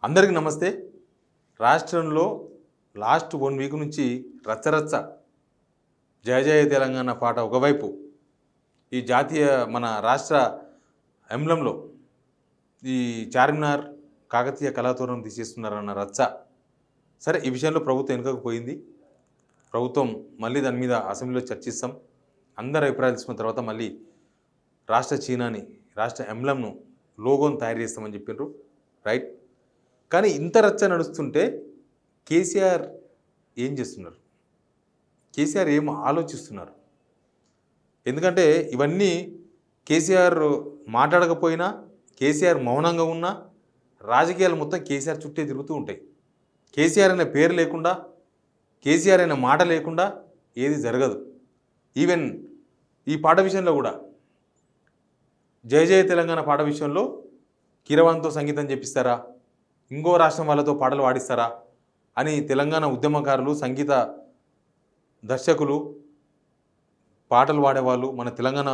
అందరికీ నమస్తే. రాష్ట్రంలో లాస్ట్ 1 వీక్ నుంచి రచ్చరచ్చ జయ జయ తెలంగాణ పాట ఒకవైపు, ఈ జాతీయ మన రాష్ట్ర ఎంబ్లంలో ఈ చార్మినార్ కాకతీయ కళాతోరణం తీసేస్తున్నారన్న రచ్చ. సరే, ఈ విషయంలో ప్రభుత్వం వెనుకకు పోయింది. ప్రభుత్వం మళ్ళీ దాని మీద అసెంబ్లీలో చర్చిస్తాం. అందరి అభిప్రాయాలు తీసుకున్న తర్వాత మళ్ళీ రాష్ట్ర చీనాని, రాష్ట్ర ఎంబ్లంను, లోగోను తయారు చేస్తామని చెప్పిండ్రు. రైట్. కానీ ఇంత రచ్చ నడుస్తుంటే కేసీఆర్ ఏం చేస్తున్నారు? కేసీఆర్ ఏం ఆలోచిస్తున్నారు? ఎందుకంటే ఇవన్నీ కేసీఆర్ మాట్లాడకపోయినా, కేసీఆర్ మౌనంగా ఉన్నా రాజకీయాలు మొత్తం కేసీఆర్ చుట్టే తిరుగుతూ ఉంటాయి. కేసీఆర్ అనే పేరు లేకుండా, కేసీఆర్ అనే మాట లేకుండా ఏది జరగదు. ఈవెన్ ఈ పాట విషయంలో కూడా, జయ జయ తెలంగాణ పాట విషయంలో కీరవాణితో సంగీతం చెప్పిస్తారా, ఇంకో రాష్ట్రం వాళ్ళతో పాటలు పాడిస్తారా అని తెలంగాణ ఉద్యమకారులు, సంగీత దర్శకులు, పాటలు పాడేవాళ్ళు, మన తెలంగాణ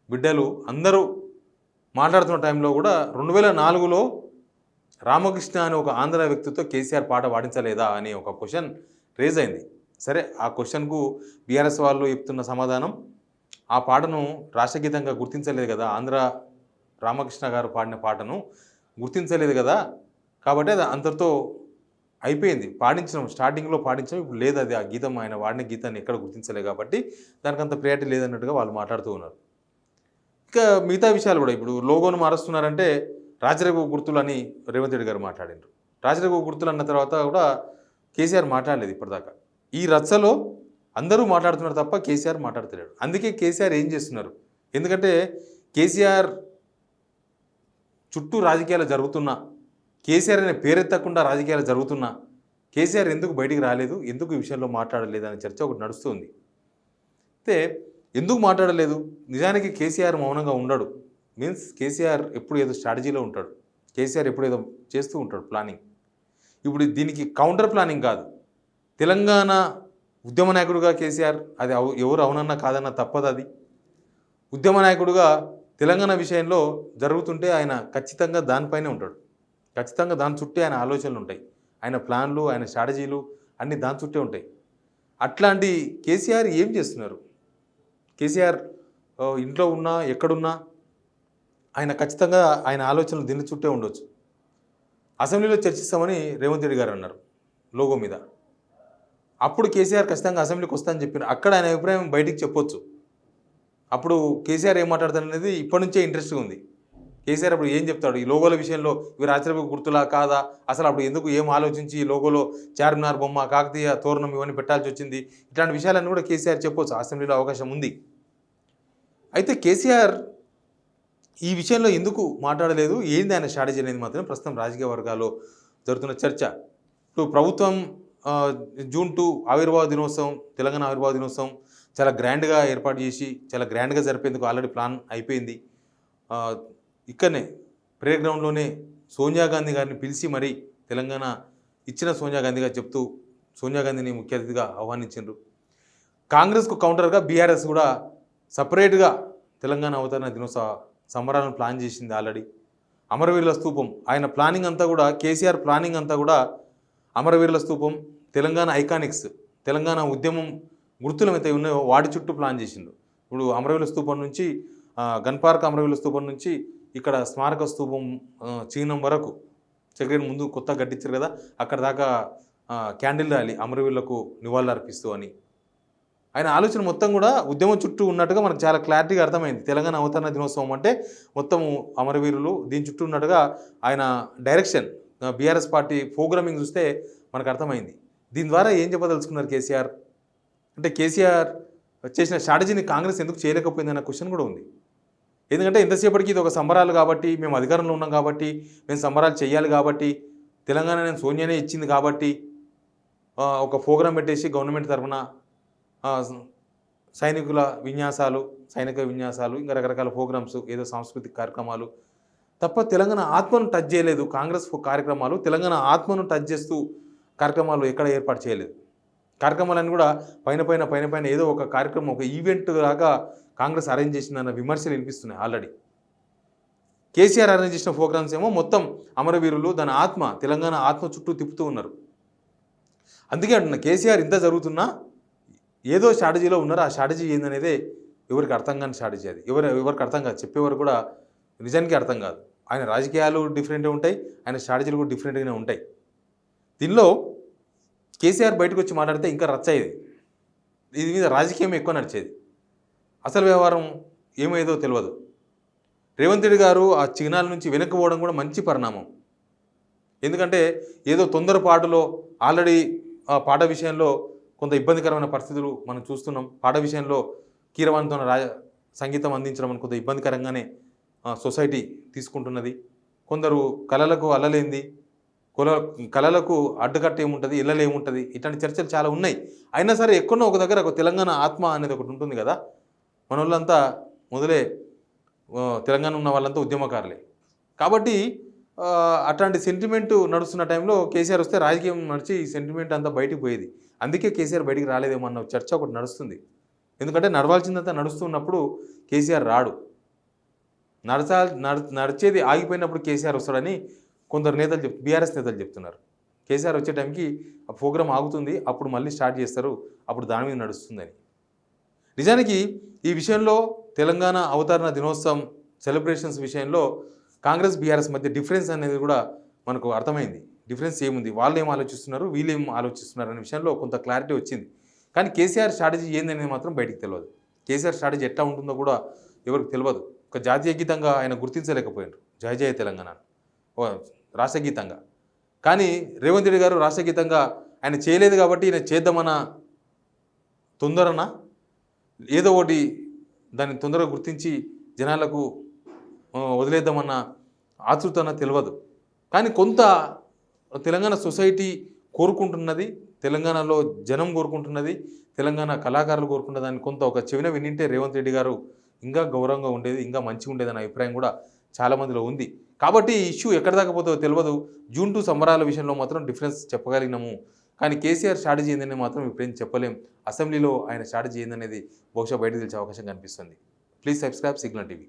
బిడ్డలు అందరూ మాట్లాడుతున్న టైంలో కూడా 2004లో రామకృష్ణ అనే ఒక ఆంధ్ర వ్యక్తితో కేసీఆర్ పాట పాడించలేదా అనే ఒక క్వశ్చన్ రేజ్ అయింది. సరే, ఆ క్వశ్చన్కు బీఆర్ఎస్ వాళ్ళు చెప్తున్న సమాధానం, ఆ పాటను రాష్ట్రగీతంగా గుర్తించలేదు కదా, ఆంధ్ర రామకృష్ణ గారు పాడిన పాటను గుర్తించలేదు కదా, కాబట్టి అది అంతటితో అయిపోయింది. పాడించడం స్టార్టింగ్లో పాడించడం, ఇప్పుడు లేదు, అది ఆ గీతం ఆయన వాడిన గీతాన్ని ఎక్కడ గుర్తించలేదు కాబట్టి దానికి అంత ప్రయారిటీ లేదన్నట్టుగా వాళ్ళు మాట్లాడుతూ ఉన్నారు. ఇక మిగతా విషయాలు కూడా, ఇప్పుడు లోగోను మారుస్తున్నారంటే రాజరఘు గుర్తులు అని రేవంత్ రెడ్డి గారు మాట్లాడినారు. రాజరఘు గుర్తులు అన్న తర్వాత కూడా కేసీఆర్ మాట్లాడలేదు ఇప్పటిదాకా. ఈ రచ్చలో అందరూ మాట్లాడుతున్నారు తప్ప కేసీఆర్ మాట్లాడతలేడు. అందుకే కేసీఆర్ ఏం చేస్తున్నారు? ఎందుకంటే కేసీఆర్ చుట్టూ రాజకీయాలు జరుగుతున్నా, కేసీఆర్ అనే పేరెత్తకుండా రాజకీయాలు జరుగుతున్నా కేసీఆర్ ఎందుకు బయటికి రాలేదు, ఎందుకు ఈ విషయంలో మాట్లాడలేదు అనే చర్చ ఒకటి నడుస్తుంది. అయితే ఎందుకు మాట్లాడలేదు? నిజానికి కేసీఆర్ మౌనంగా ఉండడు. మీన్స్ కేసీఆర్ ఎప్పుడు ఏదో స్ట్రాటజీలో ఉంటాడు. కేసీఆర్ ఎప్పుడు ఏదో చేస్తూ ఉంటాడు, ప్లానింగ్. ఇప్పుడు దీనికి కౌంటర్ ప్లానింగ్ కాదు. తెలంగాణ ఉద్యమ నాయకుడుగా కేసీఆర్, అది ఎవరు అవునన్నా కాదన్నా తప్పదు. అది ఉద్యమ నాయకుడుగా తెలంగాణ విషయంలో జరుగుతుంటే ఆయన ఖచ్చితంగా దానిపైనే ఉంటాడు. ఖచ్చితంగా దాని చుట్టే ఆయన ఆలోచనలు ఉంటాయి, ఆయన ప్లాన్లు, ఆయన స్ట్రాటజీలు అన్నీ దాని చుట్టే ఉంటాయి. అట్లాంటి కేసీఆర్ ఏం చేస్తున్నారు? కేసీఆర్ ఇంట్లో ఉన్నా, ఎక్కడున్నా ఆయన ఖచ్చితంగా ఆయన ఆలోచనలు దీని చుట్టే ఉండొచ్చు. అసెంబ్లీలో చర్చిస్తామని రేవంత్ రెడ్డి గారు అన్నారు లోగో మీద. అప్పుడు కేసీఆర్ ఖచ్చితంగా అసెంబ్లీకి వస్తానని చెప్పిన, అక్కడ ఆయన అభిప్రాయం బయటికి చెప్పొచ్చు. అప్పుడు కేసీఆర్ ఏం మాట్లాడతాడు అనేది ఇప్పటి నుంచే ఇంట్రెస్ట్గా ఉంది. కేసీఆర్ అప్పుడు ఏం చెప్తాడు? ఈ లోగోల విషయంలో ఇవి రాచరిక గుర్తులా కాదా, అసలు అప్పుడు ఎందుకు ఏం ఆలోచించి ఈ లోగోలో చార్మినార్ బొమ్మ, కాకతీయ తోరణం ఇవన్నీ పెట్టాల్సి వచ్చింది, ఇట్లాంటి విషయాలన్నీ కూడా కేసీఆర్ చెప్పొచ్చు. అసెంబ్లీలో అవకాశం ఉంది. అయితే కేసీఆర్ ఈ విషయంలో ఎందుకు మాట్లాడలేదు, ఏంది ఆయన స్ట్రాటజీ అనేది మాత్రం ప్రస్తుతం రాజకీయ వర్గాల్లో జరుగుతున్న చర్చ. ఇప్పుడు ప్రభుత్వం జూన్ 2 ఆవిర్భావ దినోత్సవం, తెలంగాణ ఆవిర్భావ దినోత్సవం చాలా గ్రాండ్గా ఏర్పాటు చేసి చాలా గ్రాండ్గా జరిపేందుకు ఆల్రెడీ ప్లాన్ అయిపోయింది. ఇక్కడనే ప్రేయర్ గ్రౌండ్లోనే సోనియా గాంధీ గారిని పిలిచి మరీ తెలంగాణ ఇచ్చిన సోనియా గాంధీ గారు చెప్తూ సోనియా గాంధీని ముఖ్య అతిథిగా ఆహ్వానించారు. కాంగ్రెస్కు కౌంటర్గా బీఆర్ఎస్ కూడా సపరేట్గా తెలంగాణ అవతరణ దినోత్సవ సంబరాలను ప్లాన్ చేసింది ఆల్రెడీ. అమరవీరుల స్తూపం, ఆయన ప్లానింగ్ అంతా కూడా, కేసీఆర్ ప్లానింగ్ అంతా కూడా అమరవీరుల స్తూపం, తెలంగాణ ఐకానిక్స్, తెలంగాణ ఉద్యమం గుర్తులు అయితే ఉన్నాయో వాటి చుట్టూ ప్లాన్ చేసిండు. ఇప్పుడు అమరవీరుల స్తూపం నుంచి, గన్ పార్క్ అమరవీరుల స్తూపం నుంచి ఇక్కడ స్మారక స్తూపం చిహ్నం వరకు, సెక్రటరీ ముందు కొత్త కట్టించారు కదా, అక్కడ దాకా క్యాండిల్ ర్యాలీ అమరవీరులకు నివాళులు అర్పిస్తూ అని ఆయన ఆలోచన మొత్తం కూడా ఉద్యమం చుట్టూ ఉన్నట్టుగా మనకు చాలా క్లారిటీగా అర్థమైంది. తెలంగాణ అవతరణ దినోత్సవం అంటే మొత్తము అమరవీరులు, దీని చుట్టూ ఉన్నట్టుగా ఆయన డైరెక్షన్, బీఆర్ఎస్ పార్టీ ప్రోగ్రామింగ్ చూస్తే మనకు అర్థమైంది. దీని ద్వారా ఏం చెప్పదలుచుకున్నారు కేసీఆర్ అంటే, కేసీఆర్ చేసిన స్ట్రాటజీని కాంగ్రెస్ ఎందుకు చేయలేకపోయిందన్న క్వశ్చన్ కూడా ఉంది. ఎందుకంటే ఎంతసేపటికి ఇది ఒక సంబరాలు కాబట్టి, మేము అధికారంలో ఉన్నాం కాబట్టి, మేము సంబరాలు చేయాలి కాబట్టి, తెలంగాణ నేను సోనియానే ఇచ్చింది కాబట్టి ఒక ప్రోగ్రాం పెట్టేసి గవర్నమెంట్ తరఫున సైనిక విన్యాసాలు, ఇంకా రకరకాల ప్రోగ్రామ్స్, ఏదో సాంస్కృతిక కార్యక్రమాలు తప్ప తెలంగాణ ఆత్మను టచ్ చేయలేదు. కాంగ్రెస్ కార్యక్రమాలు తెలంగాణ ఆత్మను టచ్ చేస్తూ కార్యక్రమాలు ఎక్కడ ఏర్పాటు చేయలేదు. కార్యక్రమాలన్నీ కూడా పైన ఏదో ఒక కార్యక్రమం, ఒక ఈవెంట్ లాగా కాంగ్రెస్ అరేంజ్ చేసిందన్న విమర్శలు వినిపిస్తున్నాయి ఆల్రెడీ. కేసీఆర్ అరేంజ్ చేసిన ప్రోగ్రామ్స్ ఏమో మొత్తం అమరవీరులు దాని ఆత్మ తెలంగాణ ఆత్మ చుట్టూ తిప్పుతూ ఉన్నారు. అందుకే అంటున్నా కేసీఆర్ ఇంత జరుగుతున్నా ఏదో స్ట్రాటజీలో ఉన్నారు. ఆ స్ట్రాటజీ ఏందనేదే ఎవరికి అర్థం కాని స్ట్రాటజీ అది. ఎవరికి అర్థం కాదు, చెప్పేవారు కూడా నిజానికి అర్థం కాదు. ఆయన రాజకీయాలు డిఫరెంట్గా ఉంటాయి, ఆయన స్ట్రాటజీలు కూడా డిఫరెంట్గానే ఉంటాయి. దీనిలో కేసీఆర్ బయటకు వచ్చి మాట్లాడితే ఇంకా రచ్చ అయ్యేది. దీని మీద రాజకీయం ఎక్కువ నడిచేది. అసలు వ్యవహారం ఏమేదో తెలియదు. రేవంత్ రెడ్డి గారు ఆ చిహ్నాల నుంచి వెనక్కిపోవడం కూడా మంచి పరిణామం. ఎందుకంటే ఏదో తొందరపాటులో ఆల్రెడీ ఆ పాట విషయంలో కొంత ఇబ్బందికరమైన పరిస్థితులు మనం చూస్తున్నాం. పాట విషయంలో కీరవాణితో సంగీతం అందించడం అని కొంత ఇబ్బందికరంగానే సొసైటీ తీసుకుంటున్నది. కొందరు కళలకు అల్లలేంది, కళలకు అడ్డుకట్ట ఏముంటుంది, ఇళ్ళలు ఏముంటుంది, ఇట్లాంటి చర్చలు చాలా ఉన్నాయి. అయినా సరే ఎక్కడో ఒక దగ్గర ఒక తెలంగాణ ఆత్మ అనేది ఒకటి ఉంటుంది కదా. మన వాళ్ళంతా మొదలే తెలంగాణ ఉన్న వాళ్ళంతా ఉద్యమకారులే కాబట్టి అట్లాంటి సెంటిమెంట్ నడుస్తున్న టైంలో కేసీఆర్ వస్తే రాజకీయం నడిచి ఈ సెంటిమెంట్ అంతా బయటికి పోయేది. అందుకే కేసీఆర్ బయటికి రాలేదేమో అన్న చర్చ ఒకటి నడుస్తుంది. ఎందుకంటే నడవాల్సిందంతా నడుస్తున్నప్పుడు కేసీఆర్ రాడు. నడిచేది ఆగిపోయినప్పుడు కేసీఆర్ వస్తాడని కొందరు నేతలు బీఆర్ఎస్ నేతలు చెప్తున్నారు. కేసీఆర్ వచ్చే టైంకి ఆ ప్రోగ్రాం ఆగుతుంది, అప్పుడు మళ్ళీ స్టార్ట్ చేస్తారు, అప్పుడు దాని మీద నడుస్తుందని. నిజానికి ఈ విషయంలో తెలంగాణ అవతరణ దినోత్సవం సెలబ్రేషన్స్ విషయంలో కాంగ్రెస్ బీఆర్ఎస్ మధ్య డిఫరెన్స్ అనేది కూడా మనకు అర్థమైంది. డిఫరెన్స్ ఏముంది, వాళ్ళు ఏం ఆలోచిస్తున్నారు, వీళ్ళు ఏం ఆలోచిస్తున్నారు అనే విషయంలో కొంత క్లారిటీ వచ్చింది. కానీ కేసీఆర్ స్ట్రాటజీ ఏందనేది మాత్రం బయటికి తెలియదు. కేసీఆర్ స్ట్రాటజీ ఎట్లా ఉంటుందో కూడా ఎవరికి తెలియదు. ఒక జాతీయ గీతంగా ఆయన గుర్తించలేకపోయినారు జయ జయ తెలంగాణ రాష్ట్ర గీతంగా. కానీ రేవంత్ రెడ్డి గారు రాష్ట్ర గీతంగా ఆయన చేయలేదు కాబట్టి ఈయన చేద్దామన్న తొందరన ఏదో ఒకటి దాన్ని తొందరగా గుర్తించి జనాలకు వదిలేద్దామన్న ఆతృతన తెలియదు. కానీ కొంత తెలంగాణ సొసైటీ కోరుకుంటున్నది, తెలంగాణలో జనం కోరుకుంటున్నది, తెలంగాణ కళాకారులు కోరుకుంటున్నదాన్ని కొంత ఒక చెవిన వినింటే రేవంత్ రెడ్డి గారు ఇంకా గౌరవంగా ఉండేది, ఇంకా మంచిగా ఉండేది అనే అభిప్రాయం కూడా చాలామందిలో ఉంది. కాబట్టి ఈ ఇష్యూ ఎక్కడ దాకా పోతుందో తెలియదు. జూన్ 2 సంబరాల విషయంలో మాత్రం డిఫరెన్స్ చెప్పగలిగినాము. కానీ కేసీఆర్ స్ట్రాటజీ ఏందని మాత్రం ఇప్పుడేం చెప్పలేం. అసెంబ్లీలో ఆయన స్ట్రాటజీ ఏందనేది బహుశా బయటకు తెలిసే అవకాశం కనిపిస్తుంది. Please subscribe signal TV.